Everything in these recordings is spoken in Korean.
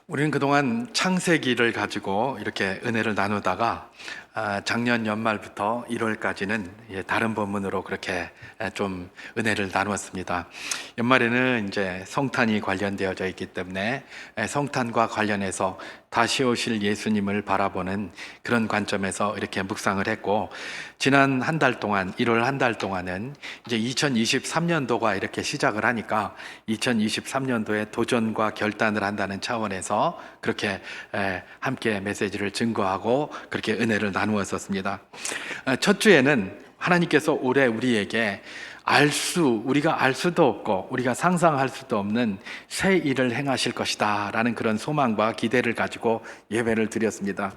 우리는 그동안 창세기를 가지고 이렇게 은혜를 나누다가 작년 연말부터 1월까지는 다른 본문으로 그렇게 좀 은혜를 나누었습니다. 연말에는 이제 성탄이 관련되어져 있기 때문에 성탄과 관련해서 다시 오실 예수님을 바라보는 그런 관점에서 이렇게 묵상을 했고, 지난 한 달 동안 1월 한 달 동안은 이제 2023년도가 이렇게 시작을 하니까 2023년도에 도전과 결단을 한다는 차원에서 그렇게 함께 메시지를 증거하고 그렇게 은혜를 나누었었습니다. 첫 주에는 하나님께서 올해 우리에게 우리가 알 수도 없고 우리가 상상할 수도 없는 새 일을 행하실 것이다 라는 그런 소망과 기대를 가지고 예배를 드렸습니다.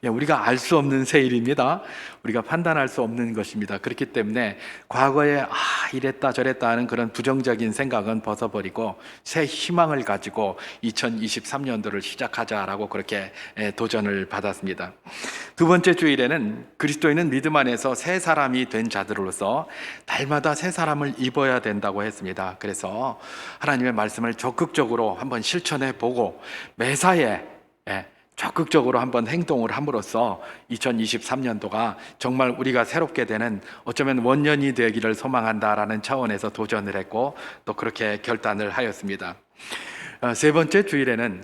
우리가 알 수 없는 새 일입니다. 우리가 판단할 수 없는 것입니다. 그렇기 때문에 과거에 이랬다 저랬다 하는 그런 부정적인 생각은 벗어버리고 새 희망을 가지고 2023년도를 시작하자라고 그렇게 도전을 받았습니다. 두 번째 주일에는 그리스도인은 믿음 안에서 새 사람이 된 자들로서 날마다 새 사람을 입어야 된다고 했습니다. 그래서 하나님의 말씀을 적극적으로 한번 실천해 보고 매사에 적극적으로 한번 행동을 함으로써 2023년도가 정말 우리가 새롭게 되는 어쩌면 원년이 되기를 소망한다라는 차원에서 도전을 했고 또 그렇게 결단을 하였습니다. 세 번째 주일에는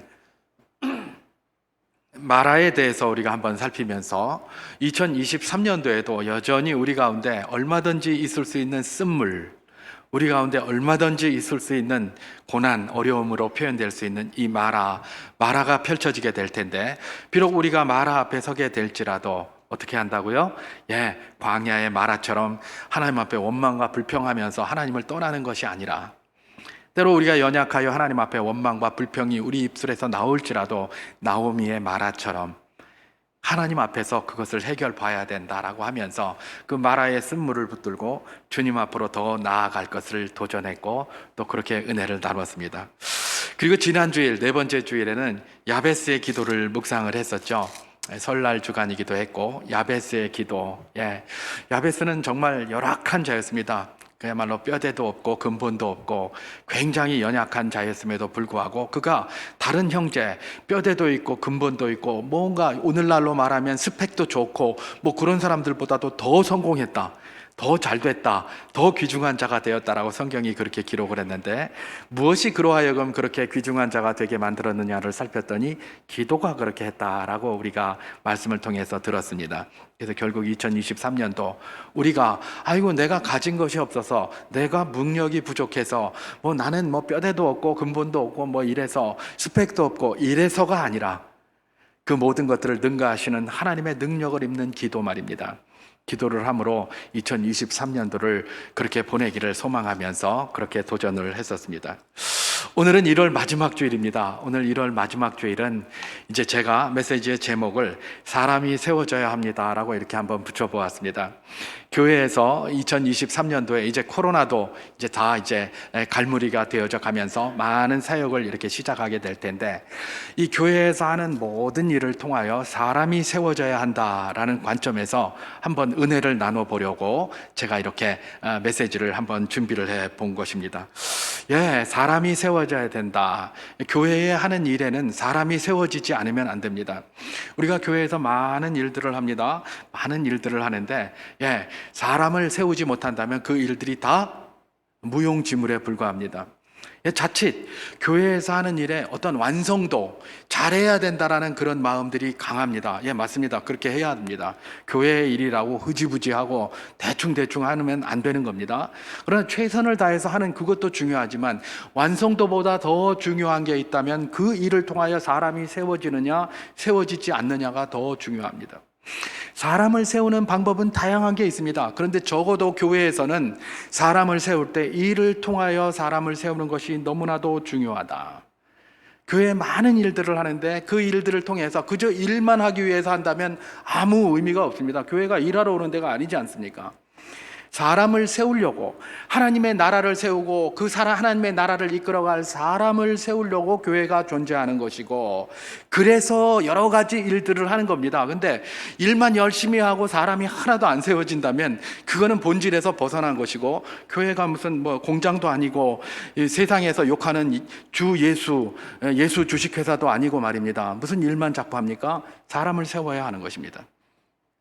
마라에 대해서 우리가 한번 살피면서 2023년도에도 여전히 우리 가운데 얼마든지 있을 수 있는 쓴물, 우리 가운데 얼마든지 있을 수 있는 고난, 어려움으로 표현될 수 있는 이 마라가 펼쳐지게 될 텐데, 비록 우리가 마라 앞에 서게 될지라도 어떻게 한다고요? 광야의 마라처럼 하나님 앞에 원망과 불평하면서 하나님을 떠나는 것이 아니라, 때로 우리가 연약하여 하나님 앞에 원망과 불평이 우리 입술에서 나올지라도 나오미의 마라처럼 하나님 앞에서 그것을 해결봐야 된다라고 하면서 그 마라의 쓴물을 붙들고 주님 앞으로 더 나아갈 것을 도전했고 또 그렇게 은혜를 나눴습니다. 그리고 지난 주일, 네 번째 주일에는 야베스의 기도를 묵상을 했었죠. 설날 주간이기도 했고 야베스의 기도. 야베스는 정말 열악한 자였습니다. 그야말로 뼈대도 없고 근본도 없고 굉장히 연약한 자였음에도 불구하고 그가 다른 형제, 뼈대도 있고 근본도 있고 뭔가 오늘날로 말하면 스펙도 좋고 뭐 그런 사람들보다도 더 성공했다, 더 잘됐다, 더 귀중한 자가 되었다라고 성경이 그렇게 기록을 했는데, 무엇이 그로 하여금 그렇게 귀중한 자가 되게 만들었느냐를 살폈더니 기도가 그렇게 했다라고 우리가 말씀을 통해서 들었습니다. 그래서 결국 2023년도 우리가 내가 가진 것이 없어서, 내가 능력이 부족해서 나는 뼈대도 없고 근본도 없고 이래서 스펙도 없고 이래서가 아니라 그 모든 것들을 능가하시는 하나님의 능력을 입는 기도 말입니다. 기도를 함으로 2023년도를 그렇게 보내기를 소망하면서 그렇게 도전을 했었습니다. 오늘은 1월 마지막 주일입니다. 오늘 1월 마지막 주일은 이제 제가 메시지의 제목을 사람이 세워져야 합니다라고 이렇게 한번 붙여보았습니다. 교회에서 2023년도에 이제 코로나도 이제 다 갈무리가 되어져 가면서 많은 사역을 이렇게 시작하게 될 텐데, 이 교회에서 하는 모든 일을 통하여 사람이 세워져야 한다라는 관점에서 한번 은혜를 나눠보려고 제가 이렇게 메시지를 한번 준비를 해 본 것입니다. 사람이 세워져야 된다. 교회에 하는 일에는 사람이 세워지지 않으면 안 됩니다. 우리가 교회에서 많은 일들을 합니다. 많은 일들을 하는데 사람을 세우지 못한다면 그 일들이 다 무용지물에 불과합니다. 자칫 교회에서 하는 일에 어떤 완성도, 잘해야 된다라는 그런 마음들이 강합니다. 맞습니다. 그렇게 해야 합니다. 교회의 일이라고 흐지부지하고 대충 하면 안 되는 겁니다. 그러나 최선을 다해서 하는 그것도 중요하지만 완성도보다 더 중요한 게 있다면 그 일을 통하여 사람이 세워지느냐 세워지지 않느냐가 더 중요합니다. 사람을 세우는 방법은 다양한 게 있습니다. 그런데 적어도 교회에서는 사람을 세울 때 일을 통하여 사람을 세우는 것이 너무나도 중요하다. 교회에 많은 일들을 하는데 그 일들을 통해서 그저 일만 하기 위해서 한다면 아무 의미가 없습니다. 교회가 일하러 오는 데가 아니지 않습니까? 사람을 세우려고, 하나님의 나라를 세우고 하나님의 나라를 이끌어갈 사람을 세우려고 교회가 존재하는 것이고, 그래서 여러 가지 일들을 하는 겁니다. 근데 일만 열심히 하고 사람이 하나도 안 세워진다면 그거는 본질에서 벗어난 것이고, 교회가 무슨 뭐 공장도 아니고 이 세상에서 욕하는 예수 주식회사도 아니고 말입니다. 무슨 일만 자꾸 합니까? 사람을 세워야 하는 것입니다.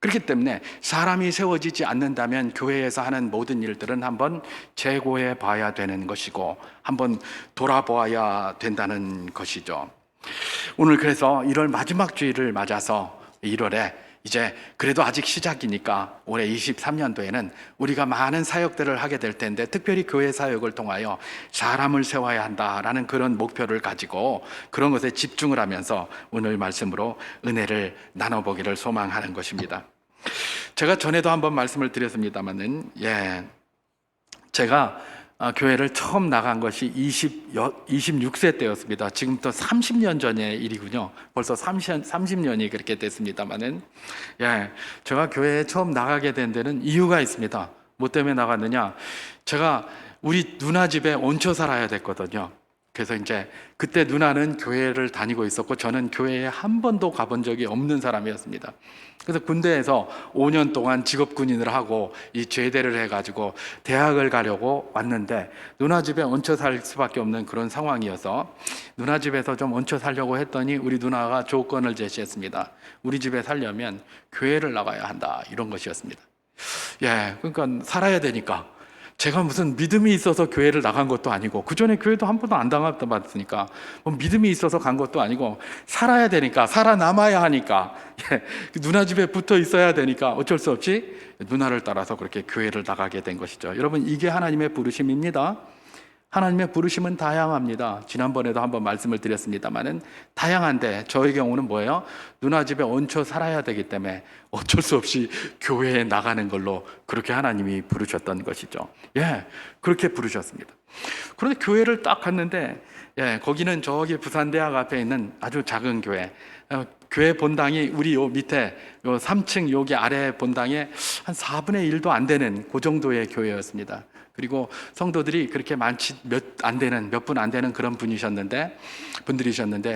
그렇기 때문에 사람이 세워지지 않는다면 교회에서 하는 모든 일들은 한번 재고해 봐야 되는 것이고, 한번 돌아보아야 된다는 것이죠. 오늘 그래서 1월 마지막 주일을 맞아서 1월에 이제 그래도 아직 시작이니까 올해 23년도에는 우리가 많은 사역들을 하게 될 텐데, 특별히 교회 사역을 통하여 사람을 세워야 한다라는 그런 목표를 가지고 그런 것에 집중을 하면서 오늘 말씀으로 은혜를 나눠보기를 소망하는 것입니다. 제가 전에도 한번 말씀을 드렸습니다만은, 제가 교회를 처음 나간 것이 26세 때였습니다. 지금부터 30년 전의 일이군요. 벌써 30년이 그렇게 됐습니다만은, 제가 교회에 처음 나가게 된 데는 이유가 있습니다. 뭐 때문에 나갔느냐? 제가 우리 누나 집에 얹혀 살아야 됐거든요. 그래서 이제 그때 누나는 교회를 다니고 있었고 저는 교회에 한 번도 가본 적이 없는 사람이었습니다. 그래서 군대에서 5년 동안 직업군인을 하고 이 제대를 해가지고 대학을 가려고 왔는데, 누나 집에 얹혀 살 수밖에 없는 그런 상황이어서 누나 집에서 좀 얹혀 살려고 했더니 우리 누나가 조건을 제시했습니다. 우리 집에 살려면 교회를 나가야 한다, 이런 것이었습니다. 그러니까 살아야 되니까, 제가 무슨 믿음이 있어서 교회를 나간 것도 아니고, 그 전에 교회도 한 번도 안 나갔으니까 뭐 믿음이 있어서 간 것도 아니고, 살아야 되니까, 살아남아야 하니까, 누나 집에 붙어 있어야 되니까 어쩔 수 없이 누나를 따라서 그렇게 교회를 나가게 된 것이죠. 여러분, 이게 하나님의 부르심입니다. 하나님의 부르심은 다양합니다. 지난번에도 한번 말씀을 드렸습니다만은 다양한데, 저의 경우는 뭐예요? 누나 집에 얹혀 살아야 되기 때문에 어쩔 수 없이 교회에 나가는 걸로 그렇게 하나님이 부르셨던 것이죠. 그렇게 부르셨습니다. 그런데 교회를 딱 갔는데, 거기는 저기 부산대학 앞에 있는 아주 작은 교회, 교회 본당이 우리 요 밑에 요 3층 여기 아래 본당에 한 4분의 1도 안 되는 그 정도의 교회였습니다. 그리고 성도들이 그렇게 많지 몇 분 안 되는 그런 분들이셨는데,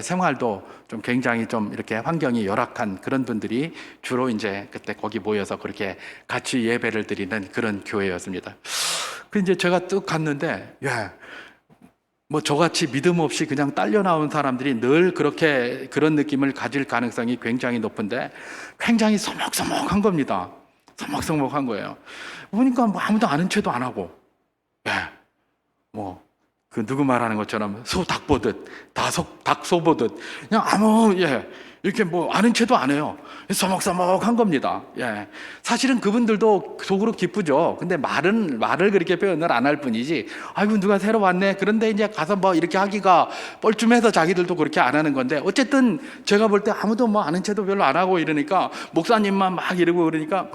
생활도 좀 굉장히 좀 이렇게 환경이 열악한 그런 분들이 주로 이제 그때 거기 모여서 그렇게 같이 예배를 드리는 그런 교회였습니다. 그 이제 제가 뚝 갔는데, 뭐 저같이 믿음 없이 그냥 딸려 나온 사람들이 늘 그렇게 그런 느낌을 가질 가능성이 굉장히 높은데, 굉장히 서먹서먹한 겁니다. 서먹서먹한 거예요. 보니까 뭐 아무도 아는 체도 안 하고, 뭐 그 누구 말하는 것처럼 소 닭 보듯, 닭 소 보듯, 그냥 이렇게 뭐 아는 체도 안 해요. 서먹서먹한 겁니다. 사실은 그분들도 속으로 기쁘죠. 근데 말을 그렇게 표현을 안 할 뿐이지, 아이고 누가 새로 왔네, 그런데 이제 가서 뭐 이렇게 하기가 뻘쭘해서 자기들도 그렇게 안 하는 건데, 어쨌든 제가 볼 때 아무도 뭐 아는 체도 별로 안 하고 이러니까, 목사님만 막 이러고 그러니까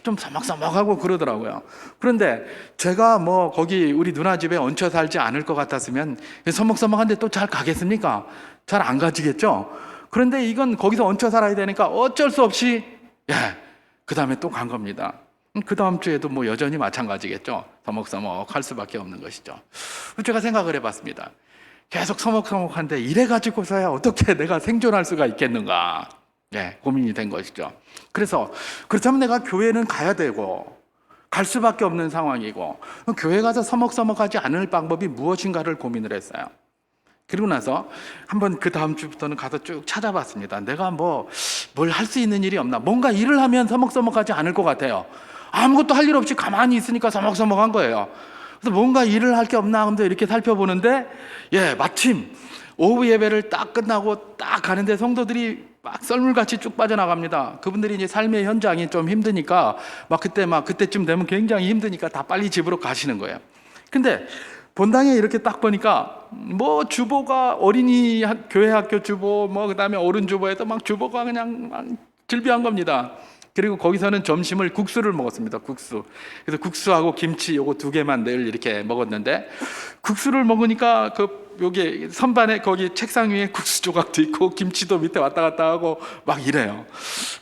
좀 서먹서먹하고 그러더라고요. 그런데 제가 뭐 거기 우리 누나 집에 얹혀 살지 않을 것 같았으면 서먹서먹한데 또 잘 가겠습니까? 잘 안 가지겠죠? 그런데 이건 거기서 얹혀 살아야 되니까 어쩔 수 없이 그 다음에 또 간 겁니다. 그 다음 주에도 뭐 여전히 마찬가지겠죠. 서먹서먹 할 수밖에 없는 것이죠. 제가 생각을 해봤습니다. 계속 서먹서먹한데 이래가지고서야 어떻게 내가 생존할 수가 있겠는가, 고민이 된 것이죠. 그래서 그렇다면 내가 교회는 가야 되고 갈 수밖에 없는 상황이고, 교회 가서 서먹서먹하지 않을 방법이 무엇인가를 고민을 했어요. 그리고 나서 한번 그 다음 주부터는 가서 쭉 찾아봤습니다. 내가 뭘 할 수 있는 일이 없나, 뭔가 일을 하면 서먹서먹하지 않을 것 같아요. 아무것도 할 일 없이 가만히 있으니까 서먹서먹한 거예요. 그래서 뭔가 일을 할 게 없나 하면서 이렇게 살펴보는데, 마침 오후 예배를 딱 끝나고 딱 가는데 성도들이 막 썰물같이 쭉 빠져나갑니다. 그분들이 이제 삶의 현장이 좀 힘드니까 그때쯤 되면 굉장히 힘드니까 다 빨리 집으로 가시는 거예요. 근데 본당에 이렇게 딱 보니까 뭐 주보가 어린이 교회 학교 주보, 뭐 그다음에 어른 주보에도 막 주보가 그냥 막 질비한 겁니다. 그리고 거기서는 점심을 국수를 먹었습니다. 국수. 그래서 국수하고 김치 요거 2개만 늘 이렇게 먹었는데, 국수를 먹으니까 여기 선반에 거기 책상 위에 국수 조각도 있고 김치도 밑에 왔다 갔다 하고 막 이래요.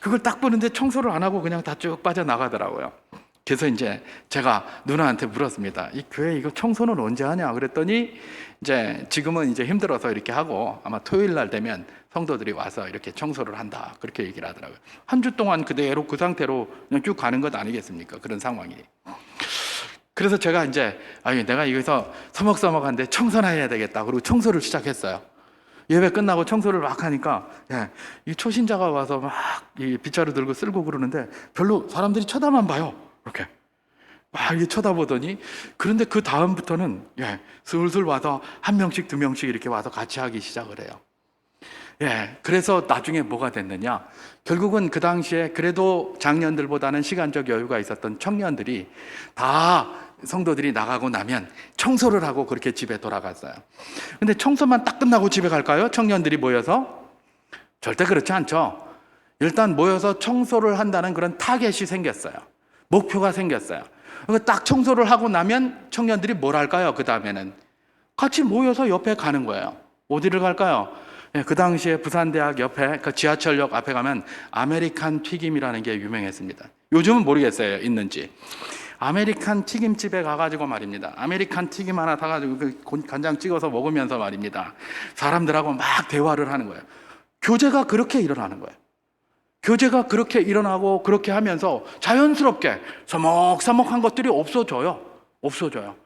그걸 딱 보는데 청소를 안 하고 그냥 다 쭉 빠져나가더라고요. 그래서 이제 제가 누나한테 물었습니다. 이 교회 이거 청소는 언제 하냐? 그랬더니 이제 지금은 이제 힘들어서 이렇게 하고 아마 토요일 날 되면 성도들이 와서 이렇게 청소를 한다. 그렇게 얘기를 하더라고요. 한 주 동안 그대로 그 상태로 그냥 쭉 가는 것 아니겠습니까? 그런 상황이. 그래서 제가 이제 내가 여기서 서먹서먹한데 청소나 해야 되겠다. 그리고 청소를 시작했어요. 예배 끝나고 청소를 막 하니까 이 초신자가 와서 막 이 빗자루 들고 쓸고 그러는데 별로 사람들이 쳐다만 봐요. 이렇게 막 이렇게 쳐다보더니, 그런데 그 다음부터는 슬슬 와서 한 명씩 두 명씩 이렇게 와서 같이 하기 시작을 해요. 그래서 나중에 뭐가 됐느냐, 결국은 그 당시에 그래도 장년들보다는 시간적 여유가 있었던 청년들이 다 성도들이 나가고 나면 청소를 하고 그렇게 집에 돌아갔어요. 근데 청소만 딱 끝나고 집에 갈까요? 청년들이 모여서? 절대 그렇지 않죠. 일단 모여서 청소를 한다는 그런 타겟이 생겼어요. 목표가 생겼어요. 딱 청소를 하고 나면 청년들이 뭘 할까요? 그 다음에는 같이 모여서 옆에 가는 거예요. 어디를 갈까요? 그 당시에 부산대학 옆에 그 지하철역 앞에 가면 아메리칸 튀김이라는 게 유명했습니다. 요즘은 모르겠어요, 있는지. 아메리칸 튀김집에 가가지고 말입니다. 아메리칸 튀김 하나 사가지고 그 간장 찍어서 먹으면서 말입니다. 사람들하고 막 대화를 하는 거예요. 교제가 그렇게 일어나는 거예요. 교제가 그렇게 일어나고 그렇게 하면서 자연스럽게 서먹서먹한 것들이 없어져요.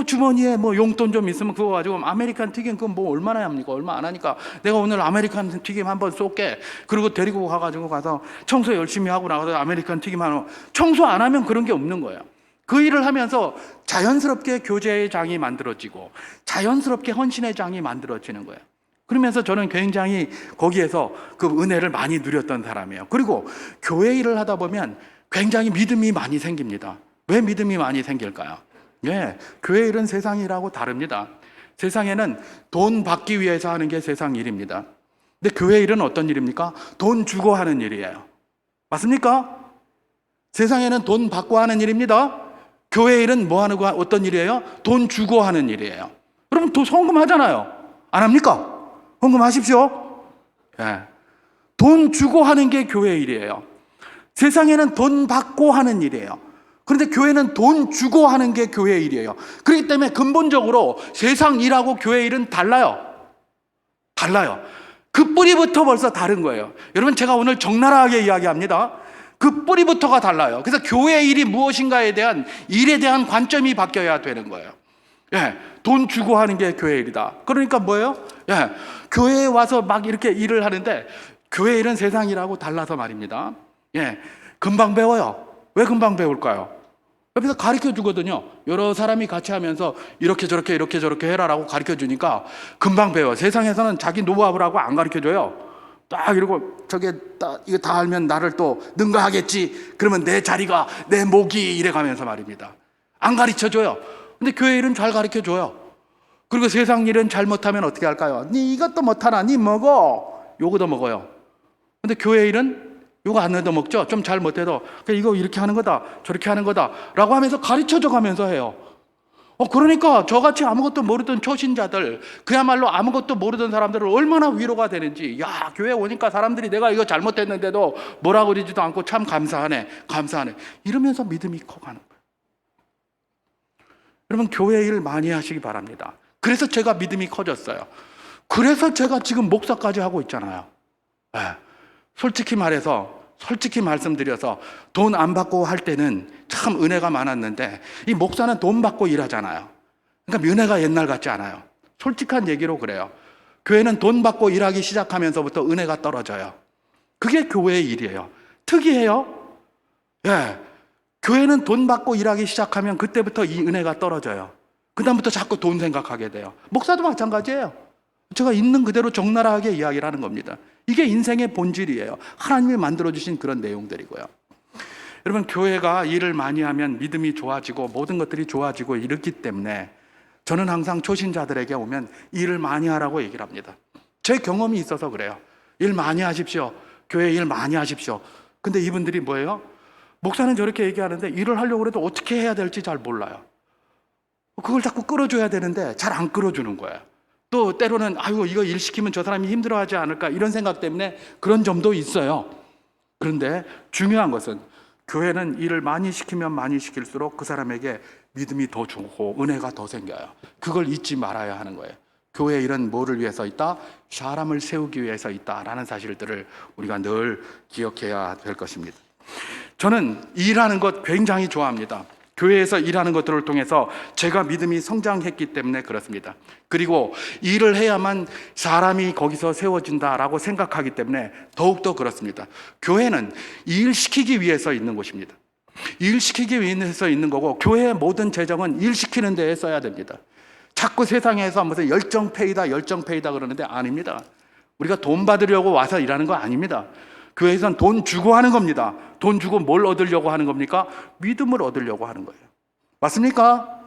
주머니에 용돈 좀 있으면 그거 가지고 아메리칸 튀김 그건 얼마나 합니까? 얼마 안 하니까 내가 오늘 아메리칸 튀김 한번 쏠게. 그리고 데리고 가서 청소 열심히 하고 나가서 아메리칸 튀김 하나. 청소 안 하면 그런 게 없는 거예요. 그 일을 하면서 자연스럽게 교제의 장이 만들어지고 자연스럽게 헌신의 장이 만들어지는 거예요. 그러면서 저는 굉장히 거기에서 그 은혜를 많이 누렸던 사람이에요. 그리고 교회 일을 하다 보면 굉장히 믿음이 많이 생깁니다. 왜 믿음이 많이 생길까요? 교회 일은 세상 일하고 다릅니다. 세상에는 돈 받기 위해서 하는 게 세상 일입니다. 근데 교회 일은 어떤 일입니까? 돈 주고 하는 일이에요. 맞습니까? 세상에는 돈 받고 하는 일입니다. 교회 일은 어떤 일이에요? 돈 주고 하는 일이에요. 여러분 또 헌금하잖아요. 안 합니까? 헌금하십시오. 돈 주고 하는 게 교회 일이에요. 세상에는 돈 받고 하는 일이에요. 그런데 교회는 돈 주고 하는 게 교회 일이에요. 그렇기 때문에 근본적으로 세상 일하고 교회 일은 달라요. 그 뿌리부터 벌써 다른 거예요. 여러분 제가 오늘 적나라하게 이야기합니다. 그 뿌리부터가 달라요. 그래서 교회 일이 무엇인가에 대한 일에 대한 관점이 바뀌어야 되는 거예요. 돈 주고 하는 게 교회 일이다. 그러니까 뭐예요? 교회에 와서 막 이렇게 일을 하는데 교회 일은 세상 일하고 달라서 말입니다. 금방 배워요. 왜 금방 배울까요? 옆에서 가르쳐 주거든요. 여러 사람이 같이 하면서 이렇게 저렇게 해라라고 가르쳐 주니까 금방 배워. 세상에서는 자기 노하우를 하고 안 가르쳐 줘요. 딱 이러고 이거 다 알면 나를 또 능가하겠지. 그러면 내 자리가 내 목이 이래 가면서 말입니다. 안 가르쳐 줘요. 근데 교회 일은 잘 가르쳐 줘요. 그리고 세상 일은 잘못하면 어떻게 할까요? 니 이것도 못하나? 니 먹어. 요거도 먹어요. 근데 교회 일은 요거 안 해도 먹죠? 좀 잘 못해도 이거 이렇게 하는 거다 저렇게 하는 거다 라고 하면서 가르쳐줘 가면서 해요. 그러니까 저같이 아무것도 모르던 초신자들, 그야말로 아무것도 모르던 사람들은 얼마나 위로가 되는지. 교회 오니까 사람들이 내가 이거 잘못했는데도 뭐라 그러지도 않고 참 감사하네 이러면서 믿음이 커가는 거예요. 여러분 교회 일 많이 하시기 바랍니다. 그래서 제가 믿음이 커졌어요. 그래서 제가 지금 목사까지 하고 있잖아요. 솔직히 말씀드려서 돈 안 받고 할 때는 참 은혜가 많았는데 이 목사는 돈 받고 일하잖아요. 그러니까 은혜가 옛날 같지 않아요. 솔직한 얘기로 그래요. 교회는 돈 받고 일하기 시작하면서부터 은혜가 떨어져요. 그게 교회의 일이에요. 특이해요. 교회는 돈 받고 일하기 시작하면 그때부터 이 은혜가 떨어져요. 그 다음부터 자꾸 돈 생각하게 돼요. 목사도 마찬가지예요. 제가 있는 그대로 적나라하게 이야기를 하는 겁니다. 이게 인생의 본질이에요. 하나님이 만들어주신 그런 내용들이고요. 여러분 교회가 일을 많이 하면 믿음이 좋아지고 모든 것들이 좋아지고 이렇기 때문에 저는 항상 초신자들에게 오면 일을 많이 하라고 얘기를 합니다. 제 경험이 있어서 그래요. 일 많이 하십시오. 교회 일 많이 하십시오. 근데 이분들이 뭐예요? 목사는 저렇게 얘기하는데 일을 하려고 해도 어떻게 해야 될지 잘 몰라요. 그걸 자꾸 끌어줘야 되는데 잘 안 끌어주는 거예요. 또 때로는 이거 일 시키면 저 사람이 힘들어하지 않을까 이런 생각 때문에 그런 점도 있어요. 그런데 중요한 것은 교회는 일을 많이 시키면 많이 시킬수록 그 사람에게 믿음이 더 주고 은혜가 더 생겨요. 그걸 잊지 말아야 하는 거예요. 교회 일은 뭐를 위해서 있다? 사람을 세우기 위해서 있다라는 사실들을 우리가 늘 기억해야 될 것입니다. 저는 일하는 것 굉장히 좋아합니다. 교회에서 일하는 것들을 통해서 제가 믿음이 성장했기 때문에 그렇습니다. 그리고 일을 해야만 사람이 거기서 세워진다라고 생각하기 때문에 더욱더 그렇습니다. 교회는 일시키기 위해서 있는 곳입니다. 일시키기 위해서 있는 거고, 교회의 모든 재정은 일시키는 데에 써야 됩니다. 자꾸 세상에서 무슨 열정페이다 그러는데 아닙니다. 우리가 돈 받으려고 와서 일하는 거 아닙니다. 교회에서는 돈 주고 하는 겁니다. 돈 주고 뭘 얻으려고 하는 겁니까? 믿음을 얻으려고 하는 거예요. 맞습니까?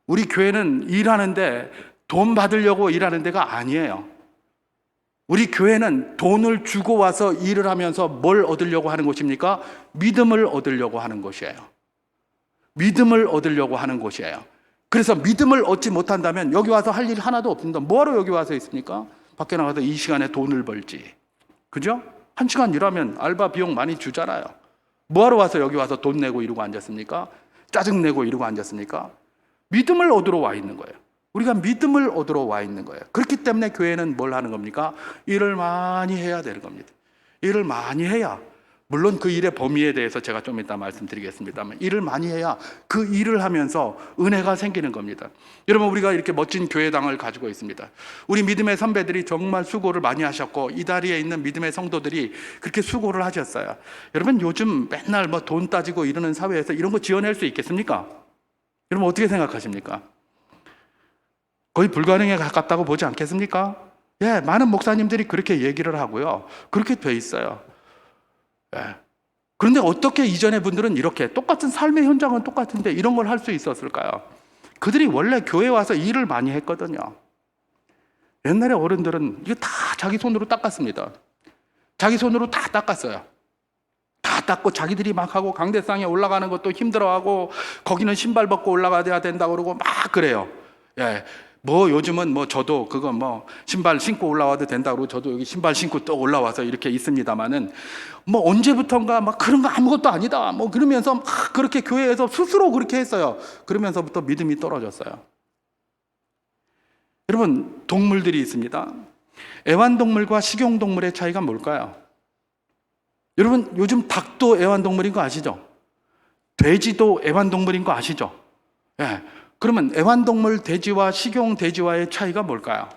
우리 교회는 일하는데 돈 받으려고 일하는 데가 아니에요. 우리 교회는 돈을 주고 와서 일을 하면서 뭘 얻으려고 하는 곳입니까? 믿음을 얻으려고 하는 곳이에요. 믿음을 얻으려고 하는 곳이에요. 그래서 믿음을 얻지 못한다면 여기 와서 할 일 하나도 없습니다. 뭐하러 여기 와서 있습니까? 밖에 나가서 이 시간에 돈을 벌지. 그죠? 1시간 일하면 알바 비용 많이 주잖아요. 뭐하러 와서 여기 와서 돈 내고 이러고 앉았습니까? 짜증 내고 이러고 앉았습니까? 믿음을 얻으러 와 있는 거예요. 우리가 믿음을 얻으러 와 있는 거예요. 그렇기 때문에 교회는 뭘 하는 겁니까? 일을 많이 해야 되는 겁니다. 일을 많이 해야, 물론 그 일의 범위에 대해서 제가 좀 이따 말씀드리겠습니다만, 일을 많이 해야 그 일을 하면서 은혜가 생기는 겁니다. 여러분, 우리가 이렇게 멋진 교회당을 가지고 있습니다. 우리 믿음의 선배들이 정말 수고를 많이 하셨고, 이 다리에 있는 믿음의 성도들이 그렇게 수고를 하셨어요. 여러분, 요즘 맨날 뭐 돈 따지고 이러는 사회에서 이런 거 지어낼 수 있겠습니까? 여러분, 어떻게 생각하십니까? 거의 불가능에 가깝다고 보지 않겠습니까? 예, 많은 목사님들이 그렇게 얘기를 하고요. 그렇게 돼 있어요. 예. 그런데 어떻게 이전의 분들은 이렇게 똑같은 삶의 현장은 똑같은데 이런 걸 할 수 있었을까요? 그들이 원래 교회 와서 일을 많이 했거든요. 옛날에 어른들은 이거 다 자기 손으로 닦았습니다. 자기 손으로 다 닦았어요. 다 닦고 자기들이 막 하고, 강대상에 올라가는 것도 힘들어하고, 거기는 신발 벗고 올라가야 된다고 그러고 막 그래요. 예. 뭐 요즘은 뭐 저도 그거 뭐 신발 신고 올라와도 된다고 저도 여기 신발 신고 또 올라와서 이렇게 있습니다만은, 뭐 언제부턴가 막 그런 거 아무것도 아니다 뭐 그러면서 막 그렇게 교회에서 스스로 그렇게 했어요. 그러면서부터 믿음이 떨어졌어요. 여러분, 동물들이 있습니다. 애완동물과 식용동물의 차이가 뭘까요? 여러분, 요즘 닭도 애완동물인 거 아시죠? 돼지도 애완동물인 거 아시죠? 예. 그러면 애완동물 돼지와 식용 돼지와의 차이가 뭘까요?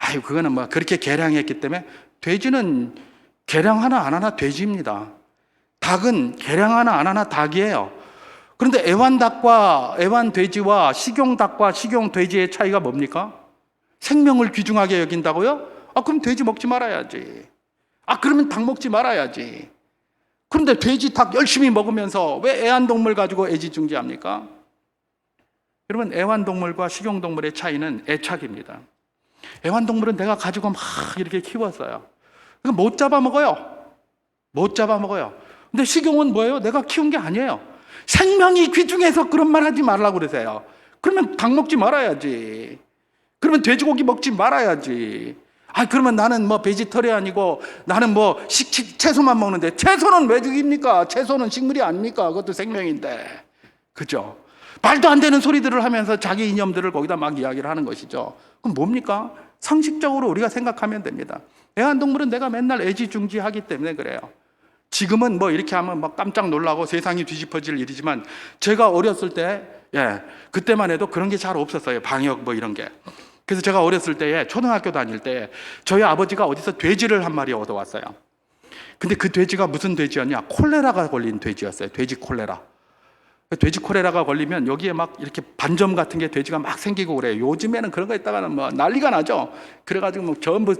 아유, 그거는 뭐 그렇게 개량했기 때문에. 돼지는 개량 하나 안 하나 돼지입니다. 닭은 개량 하나 안 하나 닭이에요. 그런데 애완닭과 애완돼지와 식용닭과 식용돼지의 차이가 뭡니까? 생명을 귀중하게 여긴다고요? 아, 그럼 돼지 먹지 말아야지. 아, 그러면 닭 먹지 말아야지. 그런데 돼지, 닭 열심히 먹으면서 왜 애완동물 가지고 애지중지합니까? 여러분, 애완동물과 식용동물의 차이는 애착입니다. 애완동물은 내가 가지고 막 이렇게 키웠어요. 못 잡아먹어요. 못 잡아먹어요. 근데 식용은 뭐예요? 내가 키운 게 아니에요. 생명이 귀중해서 그런 말 하지 말라고 그러세요. 그러면 닭 먹지 말아야지. 그러면 돼지고기 먹지 말아야지. 아, 그러면 나는 뭐 베지터리안이고 나는 뭐 채소만 먹는데, 채소는 왜 죽입니까? 채소는 식물이 아닙니까? 그것도 생명인데. 그죠? 말도 안 되는 소리들을 하면서 자기 이념들을 거기다 막 이야기를 하는 것이죠. 그럼 뭡니까? 상식적으로 우리가 생각하면 됩니다. 애완동물은 내가 맨날 애지중지하기 때문에 그래요. 지금은 뭐 이렇게 하면 막 깜짝 놀라고 세상이 뒤집어질 일이지만, 제가 어렸을 때, 그때만 해도 그런 게 잘 없었어요. 방역 뭐 이런 게. 그래서 제가 어렸을 때에, 초등학교 다닐 때 저희 아버지가 어디서 돼지를 한 마리 얻어왔어요. 근데 그 돼지가 무슨 돼지였냐? 콜레라가 걸린 돼지였어요. 돼지 콜레라. 돼지 콜레라가 걸리면 여기에 막 이렇게 반점 같은 게 돼지가 막 생기고 그래요. 요즘에는 그런 거 있다가는 뭐 난리가 나죠. 그래가지고 뭐 전부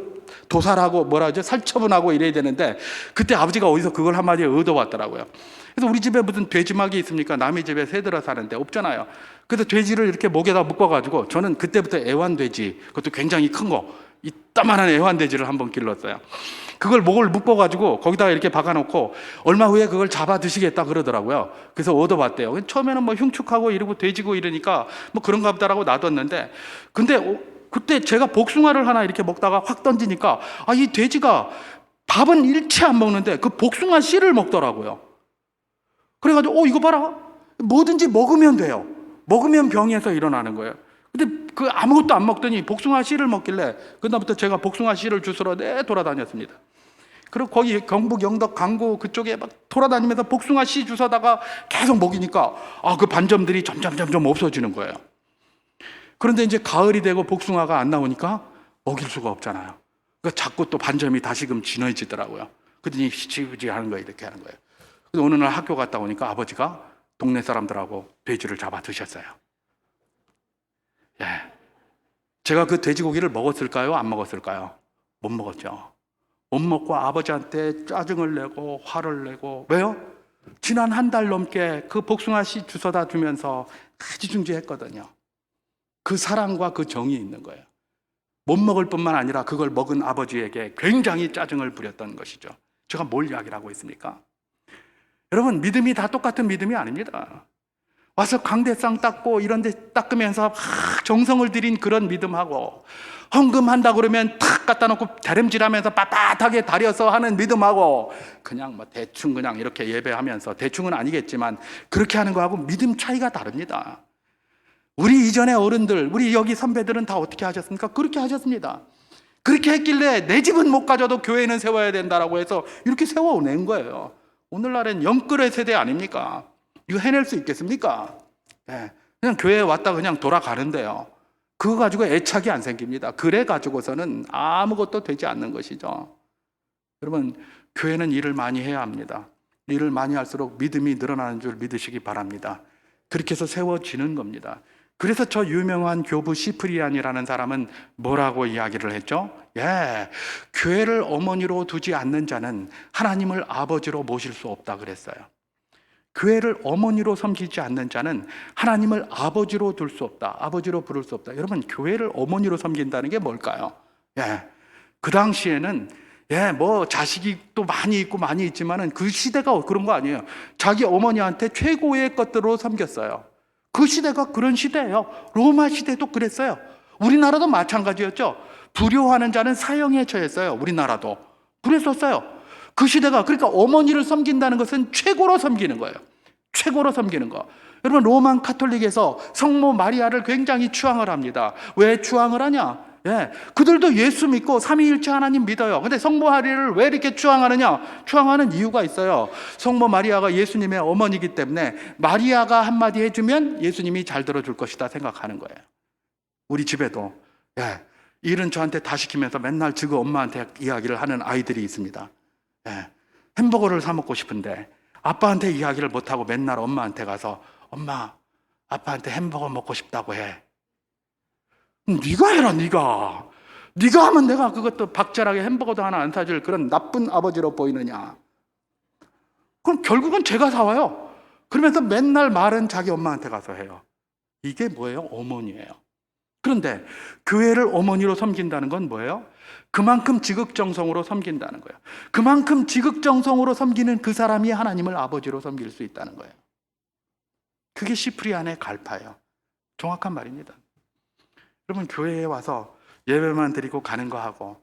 도살하고 뭐라 하죠? 살처분하고 이래야 되는데, 그때 아버지가 어디서 그걸 한 마리 얻어왔더라고요. 그래서 우리 집에 무슨 돼지막이 있습니까? 남의 집에 새들어 사는데 없잖아요. 그래서 돼지를 이렇게 목에다 묶어가지고, 저는 그때부터 애완돼지, 그것도 굉장히 큰 거, 이따만한 애완돼지를 한번 길렀어요. 그걸 목을 묶어가지고 거기다가 이렇게 박아놓고 얼마 후에 그걸 잡아 드시겠다 그러더라고요. 그래서 얻어봤대요. 처음에는 뭐 흉측하고 이러고 돼지고 이러니까 뭐 그런가 보다라고 놔뒀는데, 근데 그때 제가 복숭아를 하나 이렇게 먹다가 확 던지니까, 이 돼지가 밥은 일체 안 먹는데 그 복숭아 씨를 먹더라고요. 그래가지고 이거 봐라, 뭐든지 먹으면 돼요. 먹으면 병에서 일어나는 거예요. 근데 그 아무것도 안 먹더니 복숭아 씨를 먹길래 그다음부터 제가 복숭아 씨를 주스러 돌아다녔습니다. 그리고 거기 경북 영덕 강구 그쪽에 막 돌아다니면서 복숭아 씨 주워다가 계속 먹이니까 그 반점들이 점점 없어지는 거예요. 그런데 이제 가을이 되고 복숭아가 안 나오니까 먹일 수가 없잖아요. 그러니까 자꾸 또 반점이 다시금 진해지더라고요. 그러더니 지지부지 하는 거예요. 이렇게 하는 거예요. 그래서 어느 날 학교 갔다 오니까 아버지가 동네 사람들하고 돼지를 잡아 드셨어요. 예. 제가 그 돼지고기를 먹었을까요? 안 먹었을까요? 못 먹었죠. 못 먹고 아버지한테 짜증을 내고 화를 내고, 왜요? 지난 한 달 넘게 그 복숭아 씨 주워다 주면서 애지중지했거든요. 그 사랑과 그 정이 있는 거예요. 못 먹을 뿐만 아니라 그걸 먹은 아버지에게 굉장히 짜증을 부렸던 것이죠. 제가 뭘 이야기를 하고 있습니까? 여러분, 믿음이 다 똑같은 믿음이 아닙니다. 와서 강대상 닦고 이런 데 닦으면서 정성을 들인 그런 믿음하고, 헌금한다 그러면 탁 갖다 놓고 다림질하면서 빳빳하게 다려서 하는 믿음하고, 그냥 뭐 대충 그냥 이렇게 예배하면서, 대충은 아니겠지만 그렇게 하는 거하고 믿음 차이가 다릅니다. 우리 이전의 어른들, 우리 여기 선배들은 다 어떻게 하셨습니까? 그렇게 하셨습니다. 그렇게 했길래 내 집은 못 가져도 교회는 세워야 된다라고 해서 이렇게 세워낸 거예요. 오늘날엔 영끌의 세대 아닙니까? 이거 해낼 수 있겠습니까? 네. 그냥 교회에 왔다 그냥 돌아가는데요. 그거 가지고 애착이 안 생깁니다. 그래 가지고서는 아무것도 되지 않는 것이죠. 여러분, 교회는 일을 많이 해야 합니다. 일을 많이 할수록 믿음이 늘어나는 줄 믿으시기 바랍니다. 그렇게 해서 세워지는 겁니다. 그래서 저 유명한 교부 시프리안이라는 사람은 뭐라고 이야기를 했죠? 교회를 어머니로 두지 않는 자는 하나님을 아버지로 모실 수 없다 그랬어요. 교회를 어머니로 섬기지 않는 자는 하나님을 아버지로 둘 수 없다. 아버지로 부를 수 없다. 여러분, 교회를 어머니로 섬긴다는 게 뭘까요? 그 당시에는 뭐 자식이 또 많이 있고 많이 있지만은 그 시대가 그런 거 아니에요. 자기 어머니한테 최고의 것들로 섬겼어요. 그 시대가 그런 시대예요. 로마 시대도 그랬어요. 우리나라도 마찬가지였죠. 불효하는 자는 사형에 처했어요. 우리나라도 그랬었어요. 그 시대가, 그러니까 어머니를 섬긴다는 것은 최고로 섬기는 거예요. 최고로 섬기는 거. 여러분, 로만 카톨릭에서 성모 마리아를 굉장히 추앙을 합니다. 왜 추앙을 하냐? 그들도 예수 믿고 삼위일체 하나님 믿어요. 근데 성모 마리아를 왜 이렇게 추앙하느냐? 추앙하는 이유가 있어요. 성모 마리아가 예수님의 어머니이기 때문에 마리아가 한마디 해주면 예수님이 잘 들어줄 것이다 생각하는 거예요. 우리 집에도 일은 저한테 다 시키면서 맨날 지금 엄마한테 이야기를 하는 아이들이 있습니다. 햄버거를 사 먹고 싶은데 아빠한테 이야기를 못하고 맨날 엄마한테 가서, 엄마, 아빠한테 햄버거 먹고 싶다고 해. 네가 해라, 네가 하면 내가 그것도 박절하게 햄버거도 하나 안 사줄 그런 나쁜 아버지로 보이느냐? 그럼 결국은 제가 사와요. 그러면서 맨날 말은 자기 엄마한테 가서 해요. 이게 뭐예요? 어머니예요. 그런데 교회를 어머니로 섬긴다는 건 뭐예요? 그만큼 지극정성으로 섬긴다는 거예요. 그만큼 지극정성으로 섬기는 그 사람이 하나님을 아버지로 섬길 수 있다는 거예요. 그게 시프리안의 갈파예요. 정확한 말입니다. 여러분, 교회에 와서 예배만 드리고 가는 거 하고,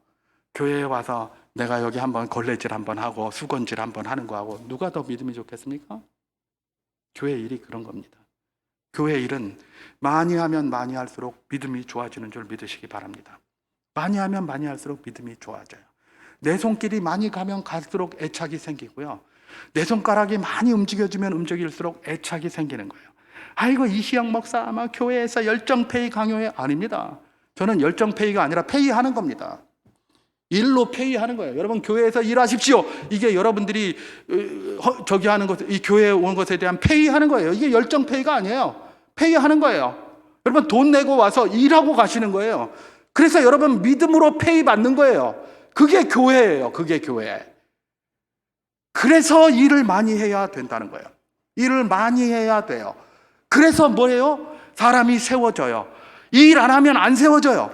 교회에 와서 내가 여기 한번 걸레질 한번 하고 수건질 한번 하는 거 하고, 누가 더 믿음이 좋겠습니까? 교회 일이 그런 겁니다. 교회 일은 많이 하면 많이 할수록 믿음이 좋아지는 줄 믿으시기 바랍니다. 많이 하면 많이 할수록 믿음이 좋아져요. 내 손길이 많이 가면 갈수록 애착이 생기고요. 내 손가락이 많이 움직여지면 움직일수록 애착이 생기는 거예요. 아이고, 이시영 목사 아마 교회에서 열정페이 강요해. 아닙니다. 저는 열정페이가 아니라 페이하는 겁니다. 일로 페이하는 거예요. 여러분, 교회에서 일하십시오. 이게 여러분들이 저기 하는 것, 이 교회에 온 것에 대한 페이하는 거예요. 이게 열정페이가 아니에요. 페이하는 거예요. 여러분, 돈 내고 와서 일하고 가시는 거예요. 그래서 여러분, 믿음으로 페이 받는 거예요. 그게 교회예요. 그게 교회. 그래서 일을 많이 해야 된다는 거예요. 일을 많이 해야 돼요. 그래서 뭐예요? 사람이 세워져요. 일 안 하면 안 세워져요.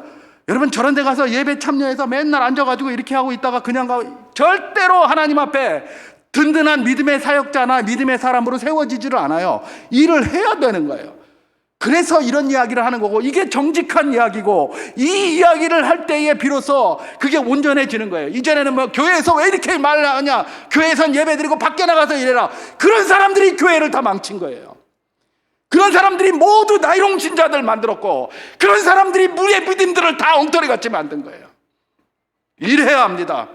여러분, 저런 데 가서 예배 참여해서 맨날 앉아가지고 이렇게 하고 있다가 그냥 절대로 하나님 앞에 든든한 믿음의 사역자나 믿음의 사람으로 세워지지를 않아요. 일을 해야 되는 거예요. 그래서 이런 이야기를 하는 거고, 이게 정직한 이야기고, 이 이야기를 할 때에 비로소 그게 온전해지는 거예요. 이전에는 뭐 교회에서 왜 이렇게 말하냐, 교회에선 예배 드리고 밖에 나가서 이래라, 그런 사람들이 교회를 다 망친 거예요. 그런 사람들이 모두 나이롱 신자들 만들었고, 그런 사람들이 무리의 믿음들을 다 엉터리같이 만든 거예요. 이래야 합니다.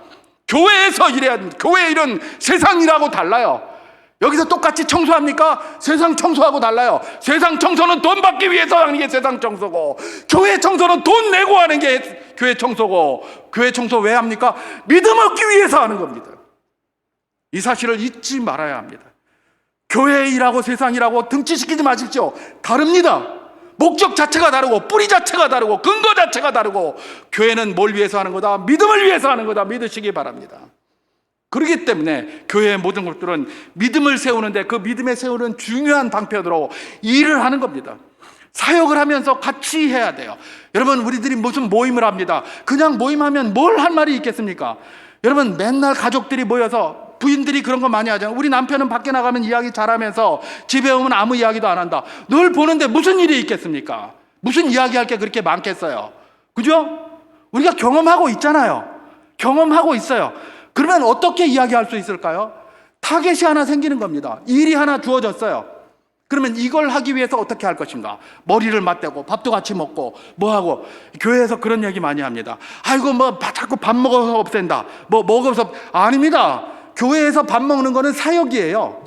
교회에서 이래야 합니다. 교회 일은 세상 일하고 달라요. 여기서 똑같이 청소합니까? 세상 청소하고 달라요. 세상 청소는 돈 받기 위해서 하는 게 세상 청소고, 교회 청소는 돈 내고 하는 게 교회 청소고, 교회 청소 왜 합니까? 믿음 얻기 위해서 하는 겁니다. 이 사실을 잊지 말아야 합니다. 교회 일하고 세상 일하고 등치시키지 마십시오. 다릅니다. 목적 자체가 다르고, 뿌리 자체가 다르고, 근거 자체가 다르고, 교회는 뭘 위해서 하는 거다? 믿음을 위해서 하는 거다. 믿으시기 바랍니다. 그렇기 때문에 교회의 모든 것들은 믿음을 세우는데, 그 믿음에 세우는 중요한 방편으로 일을 하는 겁니다. 사역을 하면서 같이 해야 돼요. 여러분, 우리들이 무슨 모임을 합니다. 그냥 모임하면 뭘 할 말이 있겠습니까? 여러분, 맨날 가족들이 모여서, 부인들이 그런 거 많이 하잖아요. 우리 남편은 밖에 나가면 이야기 잘하면서 집에 오면 아무 이야기도 안 한다. 늘 보는데 무슨 일이 있겠습니까? 무슨 이야기할 게 그렇게 많겠어요? 그죠? 우리가 경험하고 있잖아요. 경험하고 있어요. 그러면 어떻게 이야기할 수 있을까요? 타겟이 하나 생기는 겁니다. 일이 하나 주어졌어요. 그러면 이걸 하기 위해서 어떻게 할 것인가? 머리를 맞대고 밥도 같이 먹고 뭐하고. 교회에서 그런 얘기 많이 합니다. 아이고 뭐 자꾸 밥 먹어서 없앤다, 뭐 먹어서. 아닙니다. 교회에서 밥 먹는 거는 사역이에요.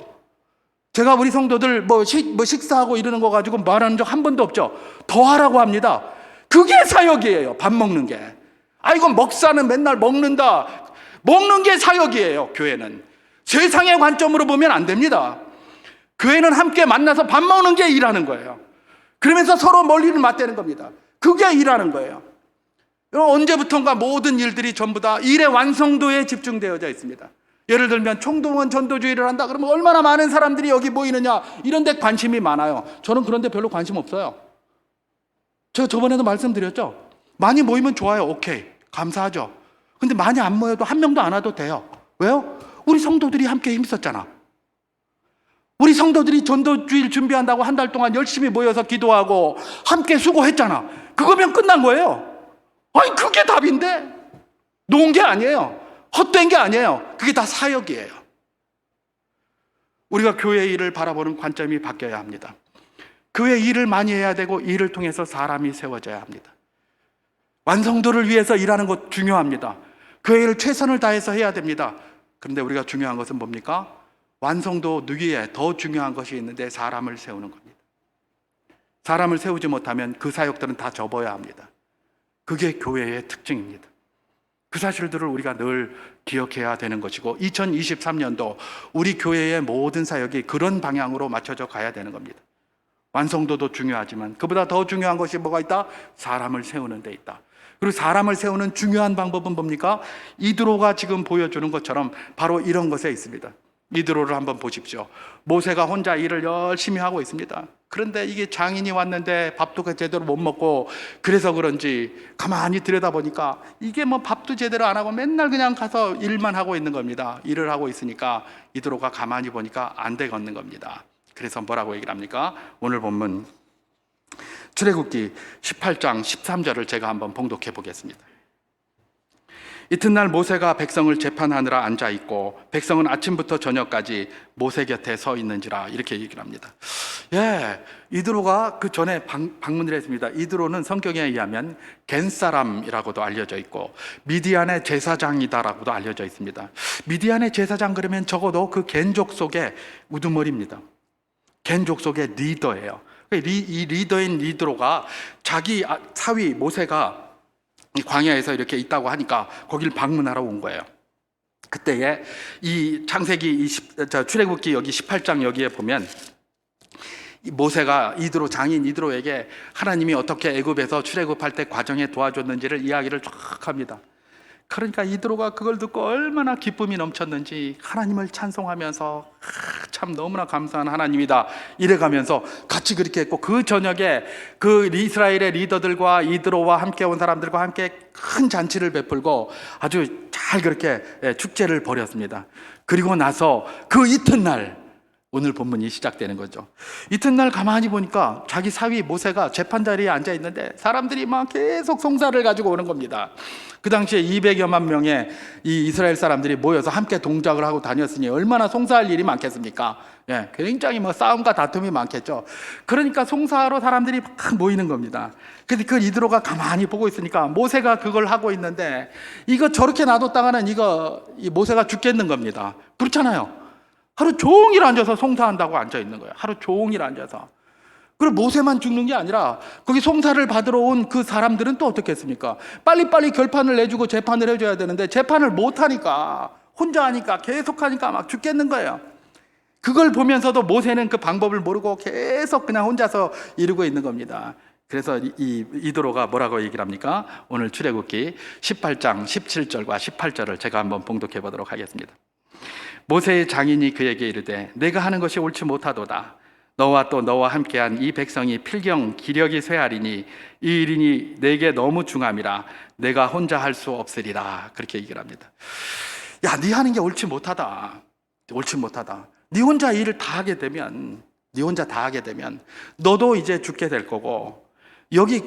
제가 우리 성도들 뭐 식사하고 이러는 거 가지고 말하는 적 한 번도 없죠. 더 하라고 합니다. 그게 사역이에요. 밥 먹는 게. 아이고 목사는 맨날 먹는다. 먹는 게 사역이에요. 교회는 세상의 관점으로 보면 안 됩니다. 교회는 함께 만나서 밥 먹는 게 일하는 거예요. 그러면서 서로 머리를 맞대는 겁니다. 그게 일하는 거예요. 언제부턴가 모든 일들이 전부 다 일의 완성도에 집중되어져 있습니다. 예를 들면 총동원 전도주의를 한다 그러면 얼마나 많은 사람들이 여기 모이느냐, 이런 데 관심이 많아요. 저는 그런 데 별로 관심 없어요. 제가 저번에도 말씀드렸죠. 많이 모이면 좋아요. 오케이, 감사하죠. 근데 많이 안 모여도 한 명도 안 와도 돼요. 왜요? 우리 성도들이 함께 힘썼잖아. 우리 성도들이 전도주일 준비한다고 한 달 동안 열심히 모여서 기도하고 함께 수고했잖아. 그거면 끝난 거예요. 아니 그게 답인데? 놓은 게 아니에요. 헛된 게 아니에요. 그게 다 사역이에요. 우리가 교회 일을 바라보는 관점이 바뀌어야 합니다. 교회 일을 많이 해야 되고, 일을 통해서 사람이 세워져야 합니다. 완성도를 위해서 일하는 것 중요합니다. 교회 일을 최선을 다해서 해야 됩니다. 그런데 우리가 중요한 것은 뭡니까? 완성도 위에 더 중요한 것이 있는데, 사람을 세우는 겁니다. 사람을 세우지 못하면 그 사역들은 다 접어야 합니다. 그게 교회의 특징입니다. 그 사실들을 우리가 늘 기억해야 되는 것이고, 2023년도 우리 교회의 모든 사역이 그런 방향으로 맞춰져 가야 되는 겁니다. 완성도도 중요하지만 그보다 더 중요한 것이 뭐가 있다? 사람을 세우는 데 있다. 그리고 사람을 세우는 중요한 방법은 뭡니까? 이드로가 지금 보여주는 것처럼 바로 이런 것에 있습니다. 이드로를 한번 보십시오. 모세가 혼자 일을 열심히 하고 있습니다. 그런데 이게 장인이 왔는데 밥도 제대로 못 먹고, 그래서 그런지 가만히 들여다보니까 이게 뭐 밥도 제대로 안 하고 맨날 그냥 가서 일만 하고 있는 겁니다. 일을 하고 있으니까 이드로가 가만히 보니까 안 되겠는 겁니다. 그래서 뭐라고 얘기를 합니까? 오늘 본문 출애굽기 18장 13절을 제가 한번 봉독해 보겠습니다. 이튿날 모세가 백성을 재판하느라 앉아있고 백성은 아침부터 저녁까지 모세 곁에 서 있는지라, 이렇게 얘기를 합니다. 이드로가 그 전에 방문을 했습니다. 이드로는 성경에 의하면 겐사람이라고도 알려져 있고 미디안의 제사장이다라고도 알려져 있습니다. 미디안의 제사장 그러면 적어도 그 겐족 속의 우두머리입니다. 겐족 속의 리더예요. 이 리더인 이드로가 자기 사위 모세가 광야에서 이렇게 있다고 하니까 거기를 방문하러 온 거예요. 그때에 이 창세기 출애굽기 여기 18장 여기에 보면 모세가 장인 이드로에게 하나님이 어떻게 애굽에서 출애굽할 때 과정에 도와줬는지를 이야기를 쫙 합니다. 그러니까 이드로가 그걸 듣고 얼마나 기쁨이 넘쳤는지 하나님을 찬송하면서 참 너무나 감사한 하나님이다 이래가면서 같이 그렇게 했고, 그 저녁에 그 이스라엘의 리더들과 이드로와 함께 온 사람들과 함께 큰 잔치를 베풀고 아주 잘 그렇게 축제를 벌였습니다. 그리고 나서 그 이튿날 오늘 본문이 시작되는 거죠. 이튿날 가만히 보니까 자기 사위 모세가 재판 자리에 앉아 있는데 사람들이 막 계속 송사를 가지고 오는 겁니다. 그 당시에 200여만 명의 이 이스라엘 사람들이 모여서 함께 동작을 하고 다녔으니 얼마나 송사할 일이 많겠습니까? 예, 굉장히 뭐 싸움과 다툼이 많겠죠. 그러니까 송사하러 사람들이 막 모이는 겁니다. 근데 그 이드로가 가만히 보고 있으니까 모세가 그걸 하고 있는데 이거 저렇게 놔뒀다가는 이 모세가 죽겠는 겁니다. 그렇잖아요. 하루 종일 앉아서 송사한다고 앉아 있는 거예요. 하루 종일 앉아서. 그리고 모세만 죽는 게 아니라 거기 송사를 받으러 온 그 사람들은 또 어떻겠습니까? 빨리빨리 결판을 내주고 재판을 해줘야 되는데 재판을 못하니까, 혼자 하니까, 계속하니까 막 죽겠는 거예요. 그걸 보면서도 모세는 그 방법을 모르고 계속 그냥 혼자서 이루고 있는 겁니다. 그래서 이도로가 뭐라고 얘기를 합니까? 오늘 출애굽기 18장 17절과 18절을 제가 한번 봉독해 보도록 하겠습니다. 모세의 장인이 그에게 이르되 내가 하는 것이 옳지 못하도다. 너와 또 너와 함께한 이 백성이 필경 기력이 쇠하리니 이 일이니 내게 너무 중함이라 내가 혼자 할 수 없으리라. 그렇게 얘기를 합니다. 야, 네 하는 게 옳지 못하다. 옳지 못하다. 네 혼자 일을 다 하게 되면, 네 혼자 다 하게 되면 너도 이제 죽게 될 거고 여기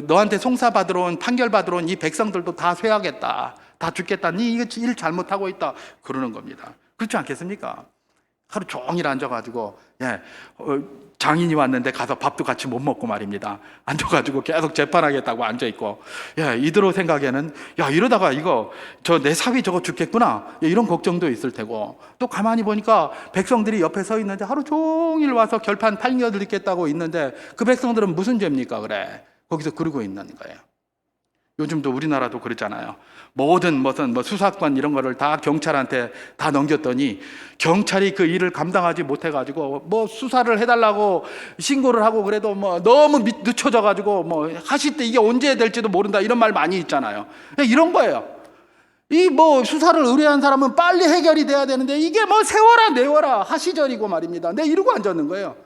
너한테 송사받으러 온, 판결받으러 온 이 백성들도 다 쇠하겠다. 다 죽겠다. 네 이거 일 잘못하고 있다. 그러는 겁니다. 그렇지 않겠습니까? 하루 종일 앉아가지고, 장인이 왔는데 가서 밥도 같이 못 먹고 말입니다. 앉아가지고 계속 재판하겠다고 앉아있고, 이대로 생각에는, 이러다가 내 사위 저거 죽겠구나. 이런 걱정도 있을 테고, 또 가만히 보니까 백성들이 옆에 서 있는데 하루 종일 와서 결판 판결듣겠다고 있는데 그 백성들은 무슨 죄입니까? 그래. 거기서 그러고 있는 거예요. 요즘도 우리나라도 그렇잖아요. 모든 수사권 이런 거를 다 경찰한테 다 넘겼더니 경찰이 그 일을 감당하지 못해가지고 수사를 해달라고 신고를 하고 그래도 너무 늦춰져가지고 하실 때 이게 언제 될지도 모른다 이런 말 많이 있잖아요. 이런 거예요. 수사를 의뢰한 사람은 빨리 해결이 돼야 되는데 이게 세워라 내워라 하시절이고 말입니다. 이러고 앉았는 거예요.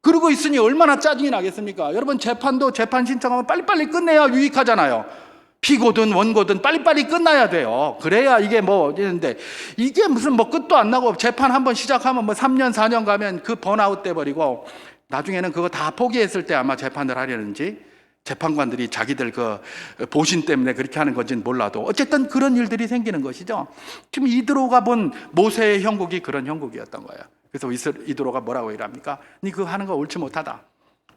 그러고 있으니 얼마나 짜증이 나겠습니까? 여러분 재판도 재판 신청하면 빨리빨리 끝내야 유익하잖아요. 피고든 원고든 빨리빨리 끝나야 돼요. 그래야 이게 이런데 이게 무슨 끝도 안 나고 재판 한번 시작하면 3년 4년 가면 그 번아웃 돼버리고 나중에는 그거 다 포기했을 때 아마 재판을 하려는지 재판관들이 자기들 그 보신 때문에 그렇게 하는 건지는 몰라도 어쨌든 그런 일들이 생기는 것이죠. 지금 이드로가 본 모세의 형국이 그런 형국이었던 거예요. 그래서 이드로가 뭐라고 일합니까? 니 그거 하는 거 옳지 못하다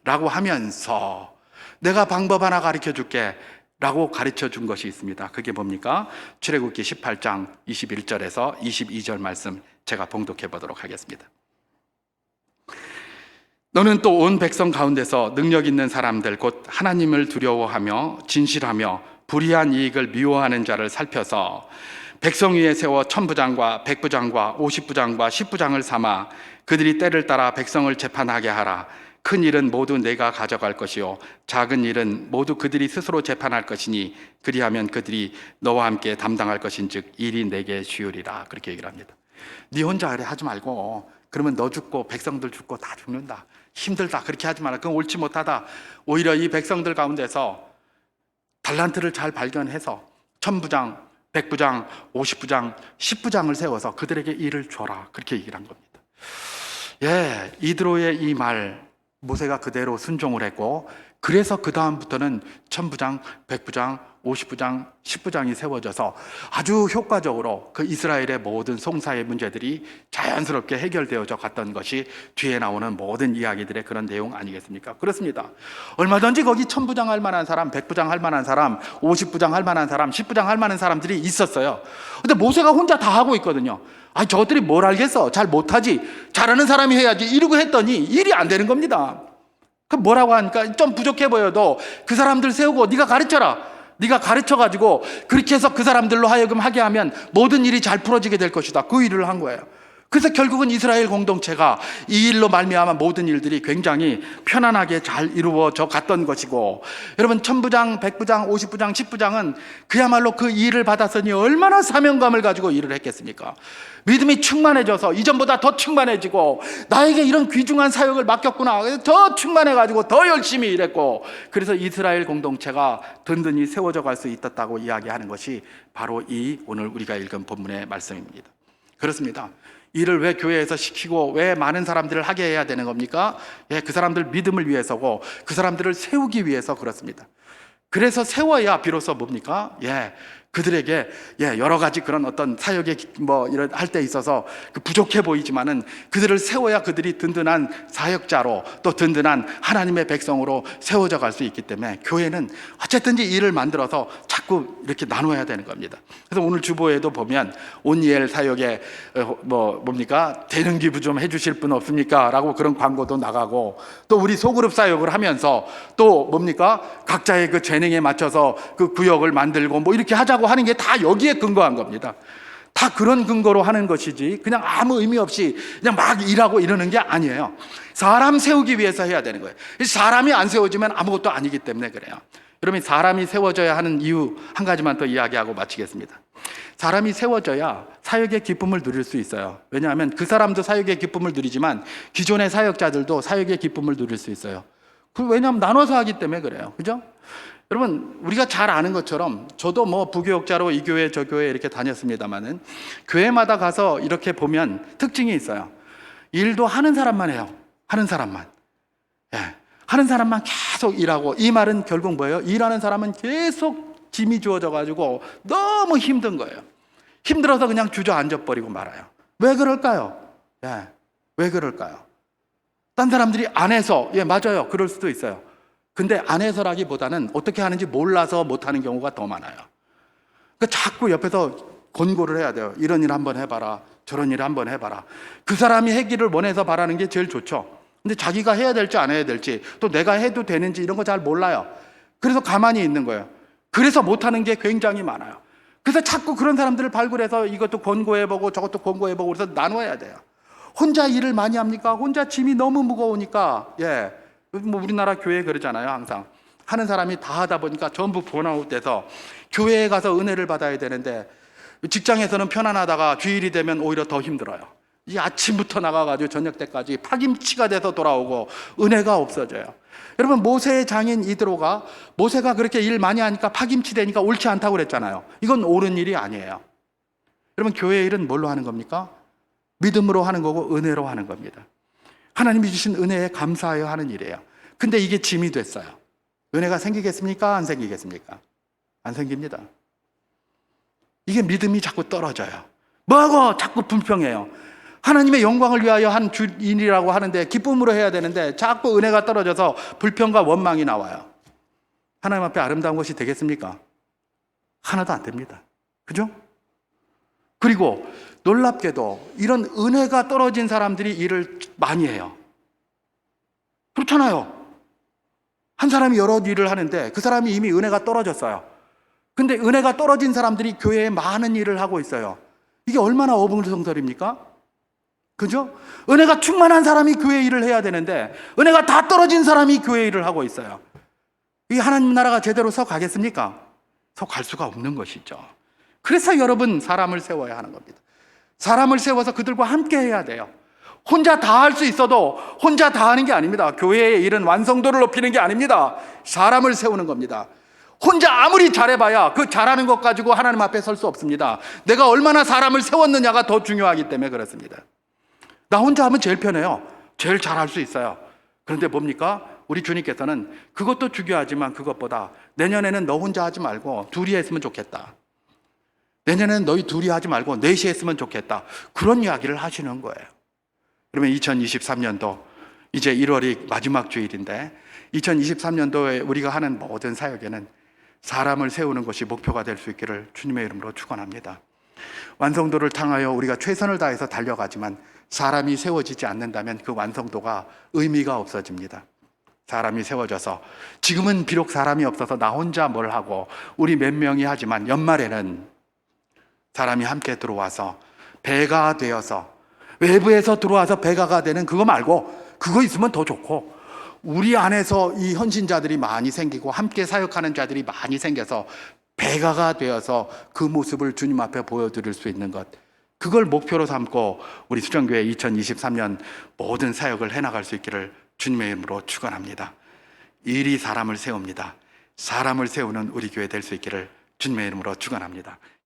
라고 하면서 내가 방법 하나 가르쳐 줄게 라고 가르쳐 준 것이 있습니다. 그게 뭡니까? 출애굽기 18장 21절에서 22절 말씀 제가 봉독해 보도록 하겠습니다. 너는 또 온 백성 가운데서 능력 있는 사람들 곧 하나님을 두려워하며 진실하며 불의한 이익을 미워하는 자를 살펴서 백성 위에 세워 1000부장과 100부장과 50부장과 10부장을 삼아 그들이 때를 따라 백성을 재판하게 하라. 큰 일은 모두 내가 가져갈 것이요 작은 일은 모두 그들이 스스로 재판할 것이니 그리하면 그들이 너와 함께 담당할 것인즉 일이 내게 쉬우리라. 그렇게 얘기를 합니다. 네 혼자 그래 하지 말고 그러면 너 죽고 백성들 죽고 다 죽는다. 힘들다. 그렇게 하지 마라. 그건 옳지 못하다. 오히려 이 백성들 가운데서 달란트를 잘 발견해서 1000부장 100부장, 50부장, 10부장을 세워서 그들에게 일을 줘라. 그렇게 얘기를 한 겁니다. 이드로의 이 말 모세가 그대로 순종을 했고 그래서 그 다음부터는 1000부장, 100부장, 50부장, 10부장이 세워져서 아주 효과적으로 그 이스라엘의 모든 송사의 문제들이 자연스럽게 해결되어져 갔던 것이 뒤에 나오는 모든 이야기들의 그런 내용 아니겠습니까? 그렇습니다. 얼마든지 거기 1000부장 할 만한 사람, 100부장 할 만한 사람, 50부장 할 만한 사람, 10부장 할 만한 사람들이 있었어요. 근데 모세가 혼자 다 하고 있거든요. 저것들이 뭘 알겠어? 잘 못하지. 잘하는 사람이 해야지. 이러고 했더니 일이 안 되는 겁니다. 그럼 뭐라고 하니까 좀 부족해 보여도 그 사람들 세우고 네가 가르쳐라. 네가 가르쳐가지고 그렇게 해서 그 사람들로 하여금 하게 하면 모든 일이 잘 풀어지게 될 것이다. 그 일을 한 거예요. 그래서 결국은 이스라엘 공동체가 이 일로 말미암아 모든 일들이 굉장히 편안하게 잘 이루어져 갔던 것이고, 여러분 1000부장, 100부장, 50부장, 10부장은 그야말로 그 일을 받았으니 얼마나 사명감을 가지고 일을 했겠습니까? 믿음이 충만해져서 이전보다 더 충만해지고, 나에게 이런 귀중한 사역을 맡겼구나, 더 충만해가지고 더 열심히 일했고, 그래서 이스라엘 공동체가 든든히 세워져 갈 수 있었다고 이야기하는 것이 바로 이 오늘 우리가 읽은 본문의 말씀입니다. 그렇습니다. 일을 왜 교회에서 시키고 왜 많은 사람들을 하게 해야 되는 겁니까? 예, 그 사람들 믿음을 위해서고 그 사람들을 세우기 위해서 그렇습니다. 그래서 세워야 비로소 뭡니까? 예, 그들에게 여러 가지 그런 어떤 사역에 이런 할 때 있어서 부족해 보이지만은 그들을 세워야 그들이 든든한 사역자로 또 든든한 하나님의 백성으로 세워져 갈 수 있기 때문에 교회는 어쨌든지 일을 만들어서 자꾸 이렇게 나눠야 되는 겁니다. 그래서 오늘 주보에도 보면 온니엘 사역에 뭡니까? 되는 기부 좀 해주실 분 없습니까? 라고 그런 광고도 나가고 또 우리 소그룹 사역을 하면서 또 뭡니까? 각자의 그 재능에 맞춰서 그 구역을 만들고 뭐 이렇게 하자고 하는 게 다 여기에 근거한 겁니다. 다 그런 근거로 하는 것이지 그냥 아무 의미 없이 그냥 막 일하고 이러는 게 아니에요. 사람 세우기 위해서 해야 되는 거예요. 사람이 안 세워지면 아무것도 아니기 때문에 그래요. 여러분, 사람이 세워져야 하는 이유 한 가지만 더 이야기하고 마치겠습니다. 사람이 세워져야 사역의 기쁨을 누릴 수 있어요. 왜냐하면 그 사람도 사역의 기쁨을 누리지만 기존의 사역자들도 사역의 기쁨을 누릴 수 있어요. 왜냐하면 나눠서 하기 때문에 그래요. 그죠? 여러분, 우리가 잘 아는 것처럼 저도 뭐 부교역자로 이 교회 저 교회 이렇게 다녔습니다만은 교회마다 가서 이렇게 보면 특징이 있어요. 일도 하는 사람만 해요. 하는 사람만. 예. 하는 사람만 계속 일하고, 이 말은 결국 뭐예요? 일하는 사람은 계속 짐이 주어져 가지고 너무 힘든 거예요. 힘들어서 그냥 주저앉아 버리고 말아요. 왜 그럴까요? 예. 왜 그럴까요? 딴 사람들이 안 해서, 맞아요. 그럴 수도 있어요. 근데 안 해서라기보다는 어떻게 하는지 몰라서 못하는 경우가 더 많아요. 그러니까 자꾸 옆에서 권고를 해야 돼요. 이런 일 한번 해봐라. 저런 일 한번 해봐라. 그 사람이 하기를 원해서 바라는 게 제일 좋죠. 근데 자기가 해야 될지 안 해야 될지 또 내가 해도 되는지 이런 거 잘 몰라요. 그래서 가만히 있는 거예요. 그래서 못하는 게 굉장히 많아요. 그래서 자꾸 그런 사람들을 발굴해서 이것도 권고해보고 저것도 권고해보고 그래서 나눠야 돼요. 혼자 일을 많이 합니까? 혼자 짐이 너무 무거우니까 뭐 우리나라 교회 그러잖아요. 항상 하는 사람이 다 하다 보니까 전부 번아웃 돼서 교회에 가서 은혜를 받아야 되는데 직장에서는 편안하다가 주일이 되면 오히려 더 힘들어요. 이 아침부터 나가가지고 저녁 때까지 파김치가 돼서 돌아오고 은혜가 없어져요. 여러분, 모세의 장인 이드로가 모세가 그렇게 일 많이 하니까 파김치 되니까 옳지 않다고 그랬잖아요. 이건 옳은 일이 아니에요. 여러분, 교회 일은 뭘로 하는 겁니까? 믿음으로 하는 거고 은혜로 하는 겁니다. 하나님이 주신 은혜에 감사하여 하는 일이에요. 근데 이게 짐이 됐어요. 은혜가 생기겠습니까? 안 생기겠습니까? 안 생깁니다. 이게 믿음이 자꾸 떨어져요. 뭐하고 자꾸 불평해요. 하나님의 영광을 위하여 한 일이라고 하는데 기쁨으로 해야 되는데 자꾸 은혜가 떨어져서 불평과 원망이 나와요. 하나님 앞에 아름다운 것이 되겠습니까? 하나도 안 됩니다. 그죠? 그리고 놀랍게도 이런 은혜가 떨어진 사람들이 일을 많이 해요. 그렇잖아요. 한 사람이 여러 일을 하는데 그 사람이 이미 은혜가 떨어졌어요. 근데 은혜가 떨어진 사람들이 교회에 많은 일을 하고 있어요. 이게 얼마나 어불성설입니까? 그죠? 은혜가 충만한 사람이 교회 일을 해야 되는데 은혜가 다 떨어진 사람이 교회 일을 하고 있어요. 이 하나님 나라가 제대로 서 가겠습니까? 서 갈 수가 없는 것이죠. 그래서 여러분, 사람을 세워야 하는 겁니다. 사람을 세워서 그들과 함께 해야 돼요. 혼자 다 할 수 있어도 혼자 다 하는 게 아닙니다. 교회의 일은 완성도를 높이는 게 아닙니다. 사람을 세우는 겁니다. 혼자 아무리 잘해봐야 그 잘하는 것 가지고 하나님 앞에 설 수 없습니다. 내가 얼마나 사람을 세웠느냐가 더 중요하기 때문에 그렇습니다. 나 혼자 하면 제일 편해요. 제일 잘할 수 있어요. 그런데 뭡니까? 우리 주님께서는 그것도 중요하지만 그것보다 내년에는 너 혼자 하지 말고 둘이 했으면 좋겠다. 내년에는 너희 둘이 하지 말고 넷이 했으면 좋겠다. 그런 이야기를 하시는 거예요. 그러면 2023년도 이제 1월이 마지막 주일인데 2023년도에 우리가 하는 모든 사역에는 사람을 세우는 것이 목표가 될 수 있기를 주님의 이름으로 축원합니다. 완성도를 향하여 우리가 최선을 다해서 달려가지만 사람이 세워지지 않는다면 그 완성도가 의미가 없어집니다. 사람이 세워져서 지금은 비록 사람이 없어서 나 혼자 뭘 하고 우리 몇 명이 하지만 연말에는 사람이 함께 들어와서 배가 되어서 외부에서 들어와서 배가가 되는 그거 말고 그거 있으면 더 좋고 우리 안에서 이 헌신자들이 많이 생기고 함께 사역하는 자들이 많이 생겨서 배가가 되어서 그 모습을 주님 앞에 보여드릴 수 있는 것, 그걸 목표로 삼고 우리 수정교회 2023년 모든 사역을 해나갈 수 있기를 주님의 이름으로 축원합니다. 일이 사람을 세웁니다. 사람을 세우는 우리 교회 될 수 있기를 주님의 이름으로 축원합니다.